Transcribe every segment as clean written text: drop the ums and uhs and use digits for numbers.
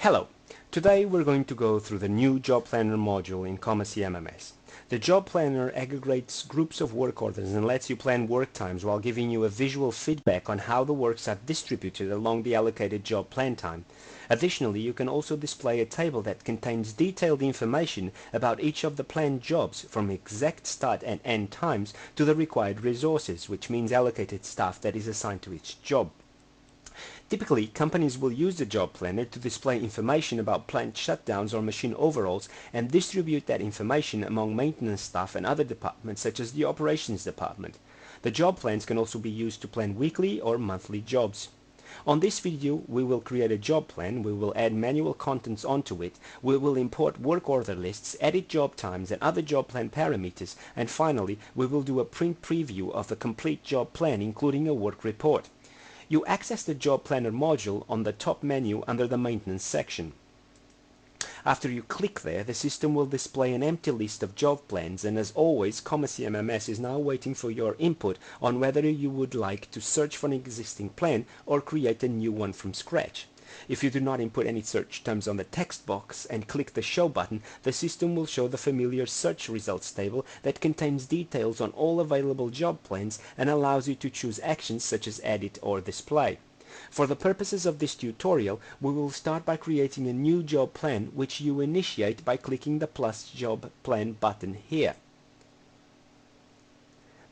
Hello! Today we're going to go through the new Job Planner module in CMMS. The Job Planner aggregates groups of work orders and lets you plan work times while giving you a visual feedback on how the works are distributed along the allocated job plan time. Additionally, you can also display a table that contains detailed information about each of the planned jobs, from exact start and end times to the required resources, which means allocated staff that is assigned to each job. Typically, companies will use the job planner to display information about plant shutdowns or machine overhauls and distribute that information among maintenance staff and other departments such as the operations department. The job plans can also be used to plan weekly or monthly jobs. On this video, we will create a job plan, we will add manual contents onto it, we will import work order lists, edit job times and other job plan parameters, and finally, we will do a print preview of the complete job plan including a work report. You access the Job Planner module on the top menu under the Maintenance section. After you click there, the system will display an empty list of job plans, and as always, CMMS is now waiting for your input on whether you would like to search for an existing plan or create a new one from scratch. If you do not input any search terms on the text box and click the Show button, the system will show the familiar search results table that contains details on all available job plans and allows you to choose actions such as edit or display. For the purposes of this tutorial, we will start by creating a new job plan, which you initiate by clicking the plus job plan button here.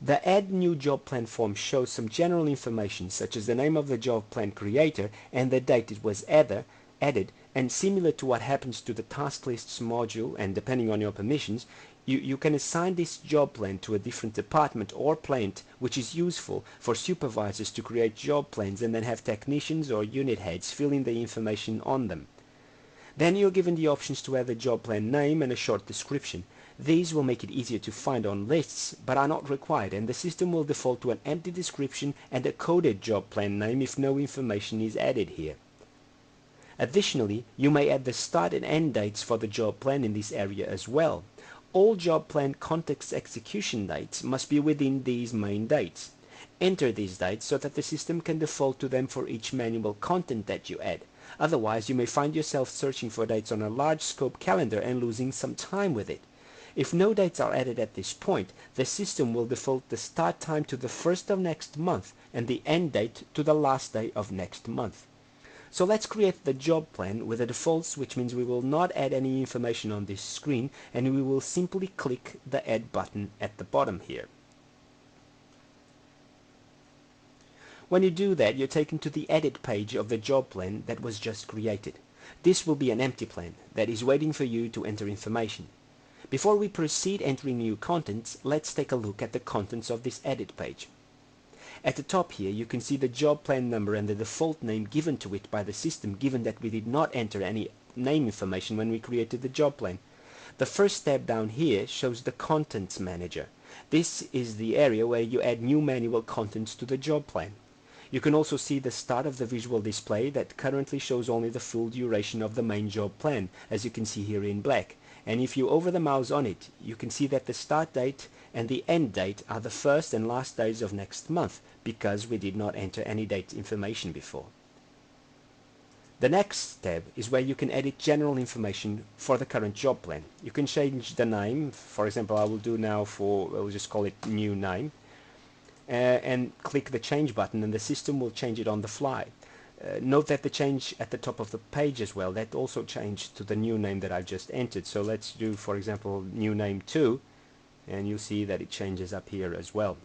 The Add New Job Plan form shows some general information such as the name of the job plan creator and the date it was added, and similar to what happens to the task lists module, and depending on your permissions, you can assign this job plan to a different department or plant, which is useful for supervisors to create job plans and then have technicians or unit heads fill in the information on them. Then you're given the options to add the job plan name and a short description. These will make it easier to find on lists, but are not required, and the system will default to an empty description and a coded job plan name if no information is added here. Additionally, you may add the start and end dates for the job plan in this area as well. All job plan context execution dates must be within these main dates. Enter these dates so that the system can default to them for each manual content that you add. Otherwise, you may find yourself searching for dates on a large scope calendar and losing some time with it. If no dates are added at this point, the system will default the start time to the first of next month and the end date to the last day of next month. So let's create the job plan with the defaults, which means we will not add any information on this screen, and we will simply click the Add button at the bottom here. When you do that, you're taken to the Edit page of the job plan that was just created. This will be an empty plan that is waiting for you to enter information. Before we proceed entering new contents, let's take a look at the contents of this Edit page. At the top here, you can see the job plan number and the default name given to it by the system, given that we did not enter any name information when we created the job plan. The first tab down here shows the Contents Manager. This is the area where you add new manual contents to the job plan. You can also see the start of the visual display that currently shows only the full duration of the main job plan, as you can see here in black. And if you hover the mouse on it, you can see that the start date and the end date are the first and last days of next month, because we did not enter any date information before. The next tab is where you can edit general information for the current job plan. You can change the name. For example, I will do now we'll just call it new name, and click the change button, and the system will change it on the fly. Note that the change at the top of the page as well, that also changed to the new name that I've just entered. So let's do, for example, new name 2, and you'll see that it changes up here as well.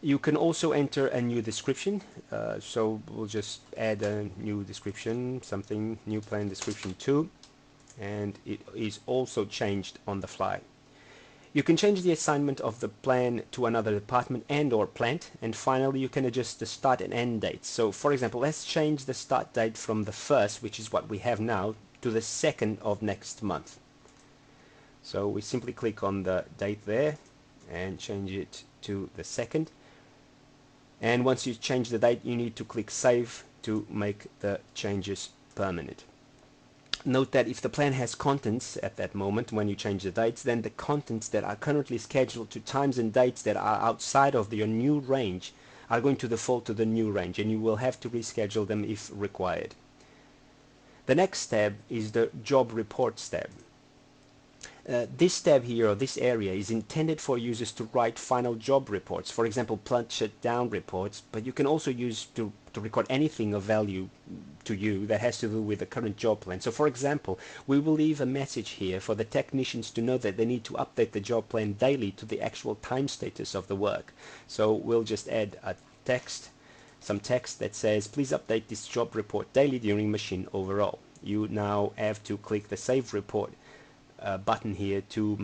You can also enter a new description, so we'll just add a new description, something new plan description 2, and it is also changed on the fly. You can change the assignment of the plan to another department and or plant, and finally you can adjust the start and end dates. So for example, let's change the start date from the 1st, which is what we have now, to the 2nd of next month. So we simply click on the date there and change it to the 2nd. And once you change the date, you need to click Save to make the changes permanent. Note that if the plan has contents at that moment when you change the dates, then the contents that are currently scheduled to times and dates that are outside of your new range are going to default to the new range, and you will have to reschedule them if required. The next tab is the Job Reports tab. This tab here, or this area, is intended for users to write final job reports, for example plant shutdown reports, but you can also use to record anything of value to you that has to do with the current job plan. So for example, we will leave a message here for the technicians to know that they need to update the job plan daily to the actual time status of the work. So we'll just add a text, some text that says, please update this job report daily during machine overall. You now have to click the Save Report button here to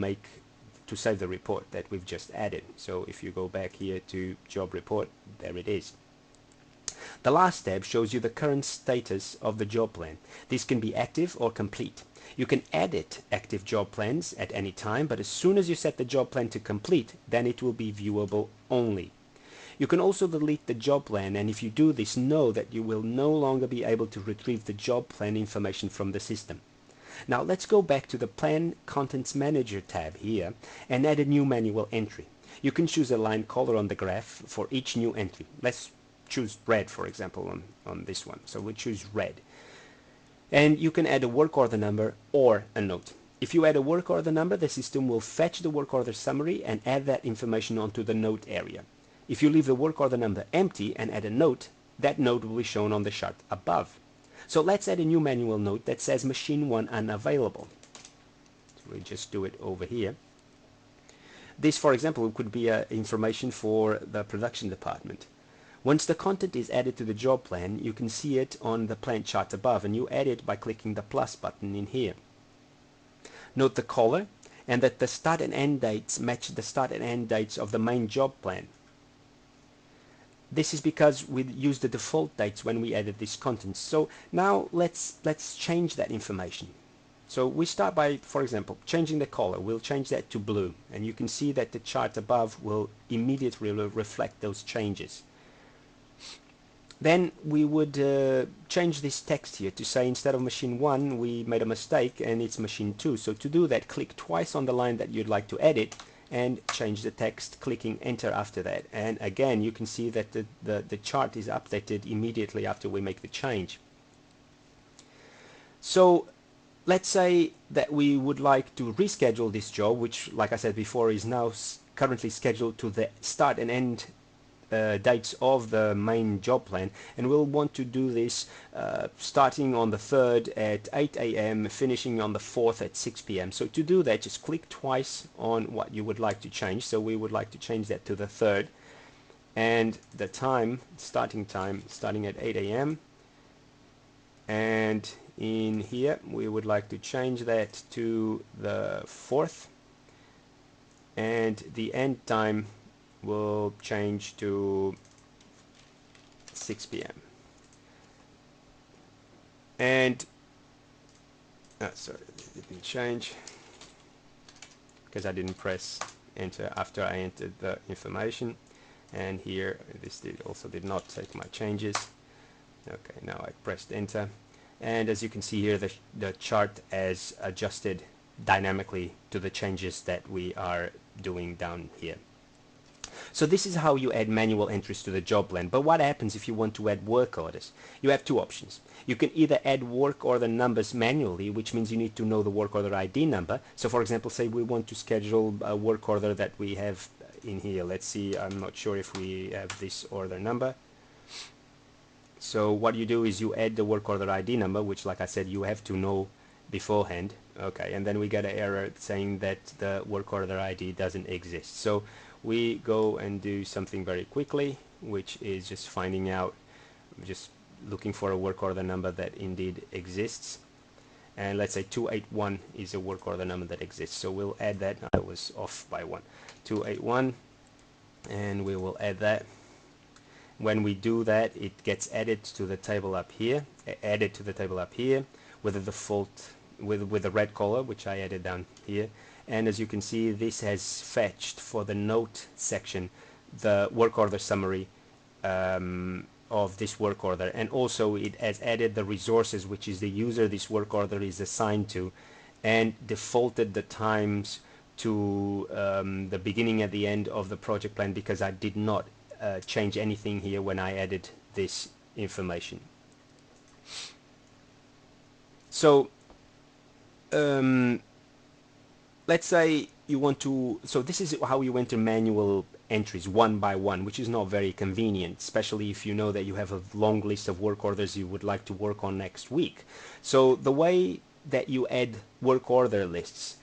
save the report that we've just added. So if you go back here to Job Report, there it is. The last tab shows you the current status of the job plan. This can be active or complete. You can edit active job plans at any time, but as soon as you set the job plan to complete, then it will be viewable only. You can also delete the job plan, and if you do this, know that you will no longer be able to retrieve the job plan information from the system. Now let's go back to the Plan Contents Manager tab here and add a new manual entry. You can choose a line color on the graph for each new entry. Let's choose red, for example, on this one. So we'll choose red. And you can add a work order number or a note. If you add a work order number, the system will fetch the work order summary and add that information onto the note area. If you leave the work order number empty and add a note, that note will be shown on the chart above. So let's add a new manual note that says machine 1 unavailable. So we'll just do it over here. This, for example, could be information for the production department. Once the content is added to the job plan, you can see it on the plant chart above, and you add it by clicking the plus button in here. Note the color and that the start and end dates match the start and end dates of the main job plan. This is because we used the default dates when we added this content. So now let's change that information. So we start by, for example, changing the color. We'll change that to blue, and you can see that the chart above will immediately reflect those changes. Then we would change this text here to say, instead of machine 1, we made a mistake and it's machine 2. So to do that, click twice on the line that you'd like to edit and change the text, clicking enter after that. And again, you can see that the chart is updated immediately after we make the change. So let's say that we would like to reschedule this job, which, like I said before, is now currently scheduled to the start and end dates of the main job plan, and we'll want to do this starting on the 3rd at 8 AM, finishing on the 4th at 6 PM. So to do that, just click twice on what you would like to change. So we would like to change that to the 3rd, and the time, starting at 8 AM, and in here we would like to change that to the 4th, and the end time will change to 6 PM. And sorry, it didn't change because I didn't press enter after I entered the information. And here this also did not take my changes. Okay, now I pressed enter, and as you can see here, the chart has adjusted dynamically to the changes that we are doing down here. So this is how you add manual entries to the job plan. But what happens if you want to add work orders? You have two options. You can either add work order numbers manually, which means you need to know the work order ID number. So for example, say we want to schedule a work order that we have in here. Let's see, I'm not sure if we have this order number. So what you do is you add the work order ID number, which, like I said, you have to know beforehand. Okay, and then we get an error saying that the work order ID doesn't exist. So we go and do something very quickly, which is just finding out, just looking for a work order number that indeed exists. And let's say 281 is a work order number that exists. So we'll add that. I was off by 1. 281, and we will add that. When we do that, it gets added to the table up here, with the default, with the red color, which I added down here. And as you can see, this has fetched for the note section the work order summary of this work order, and also it has added the resources, which is the user this work order is assigned to, and defaulted the times to the beginning and the end of the project plan, because I did not change anything here when I added this information. So let's say you want to, so this is how you enter manual entries one by one, which is not very convenient, especially if you know that you have a long list of work orders you would like to work on next week. So the way that you add work order lists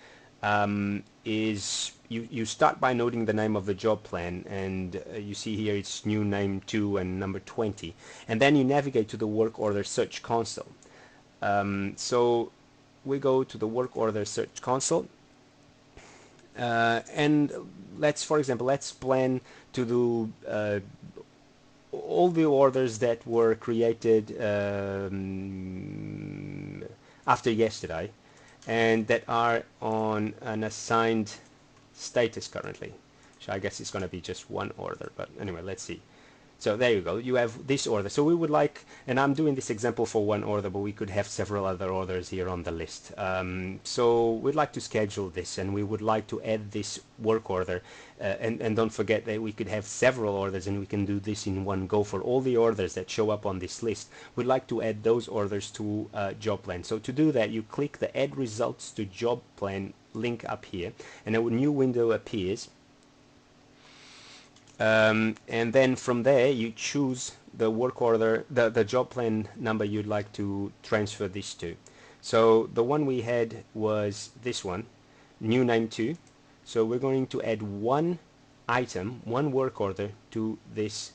is you start by noting the name of the job plan, and you see here it's new name 2 and number 20, and then you navigate to the work order search console. So we go to the work order search console, and let's, for example, let's plan to do all the orders that were created after yesterday and that are on an assigned status currently. So I guess it's going to be just one order, but anyway, let's see. So there you go, you have this order. So we would like, and I'm doing this example for one order, but we could have several other orders here on the list. So we'd like to schedule this, and we would like to add this work order. And don't forget that we could have several orders, and we can do this in one go for all the orders that show up on this list. We'd like to add those orders to job plan. So to do that, you click the Add Results to Job Plan link up here, and a new window appears. And then from there you choose the work order, the job plan number you'd like to transfer this to. So the one we had was this one, new name 2. So we're going to add one item, one work order to this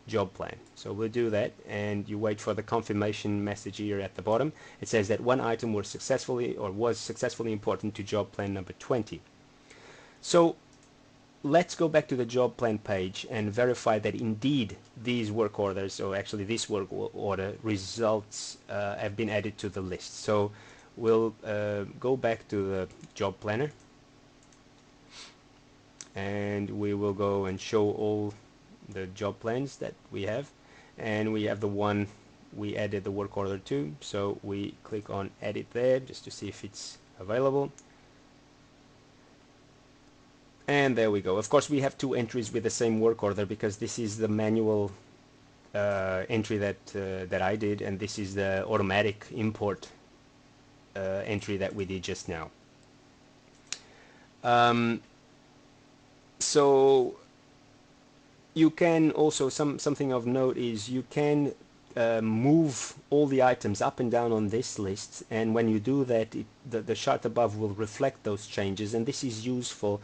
job plan. So we'll do that, and you wait for the confirmation message here at the bottom. It says that one item was successfully imported to job plan number 20. So let's go back to the job plan page and verify that indeed these work orders, or actually this work order results, have been added to the list. So we'll go back to the job planner, and we will go and show all the job plans that we have, and we have the one we added the work order to. So we click on edit there just to see if it's available. And there we go. Of course, we have two entries with the same work order because this is the manual entry that I did, and this is the automatic import entry that we did just now. So you can also, something of note is you can move all the items up and down on this list, and when you do that, the chart above will reflect those changes, and this is useful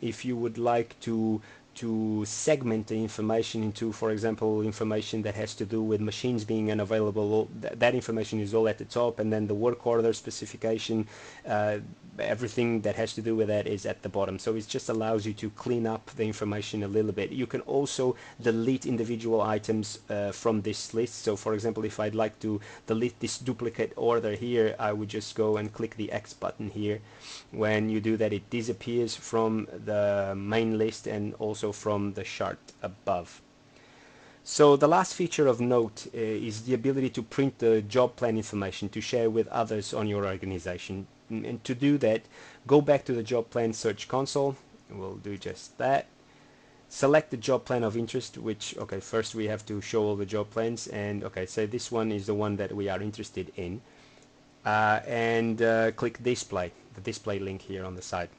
if you would like to segment the information into, for example, information that has to do with machines being unavailable. That information is all at the top, and then the work order specification, everything that has to do with that is at the bottom. So it just allows you to clean up the information a little bit. You can also delete individual items from this list. So for example, if I'd like to delete this duplicate order here, I would just go and click the X button here. When you do that, it disappears from the main list and also from the chart above. So the last feature of note is the ability to print the job plan information to share with others on your organization. And to do that, go back to the job plan search console. We'll do just that. Select the job plan of interest, which, okay, first we have to show all the job plans, and okay, so this one is the one that we are interested in, and click display, the display link here on the side.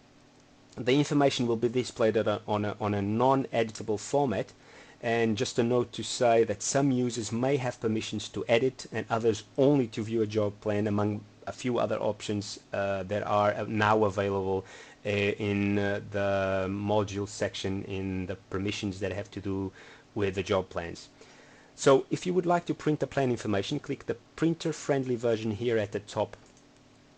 The information will be displayed on a non-editable format, and just a note to say that some users may have permissions to edit and others only to view a job plan, among a few other options that are now available in the module section in the permissions that have to do with the job plans. So if you would like to print the plan information, click the printer friendly version here at the top.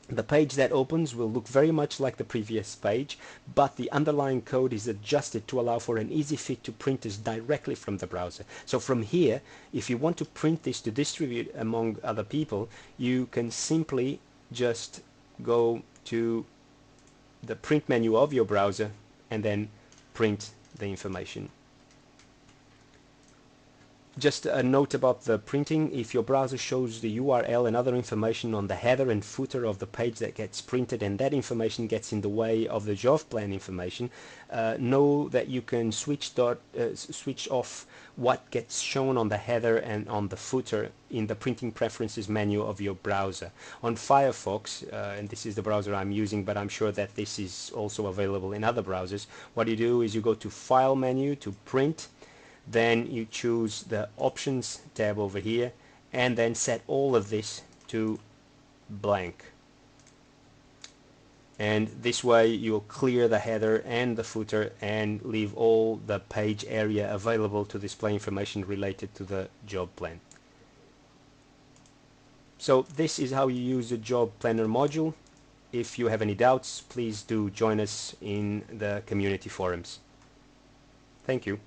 The page that opens will look very much like the previous page, but the underlying code is adjusted to allow for an easy fit to printers directly from the browser. So from here, if you want to print this to distribute among other people, you can simply just go to the print menu of your browser and then print the information. Just a note about the printing. If your browser shows the URL and other information on the header and footer of the page that gets printed, and that information gets in the way of the job plan information, know that you can switch off what gets shown on the header and on the footer in the printing preferences menu of your browser. On Firefox, and this is the browser I'm using, but I'm sure that this is also available in other browsers, what you do is you go to File menu to Print, then you choose the Options tab over here, and then set all of this to blank. And this way you'll clear the header and the footer and leave all the page area available to display information related to the job plan. So this is how you use the Job Planner module. If you have any doubts, please do join us in the community forums. Thank you.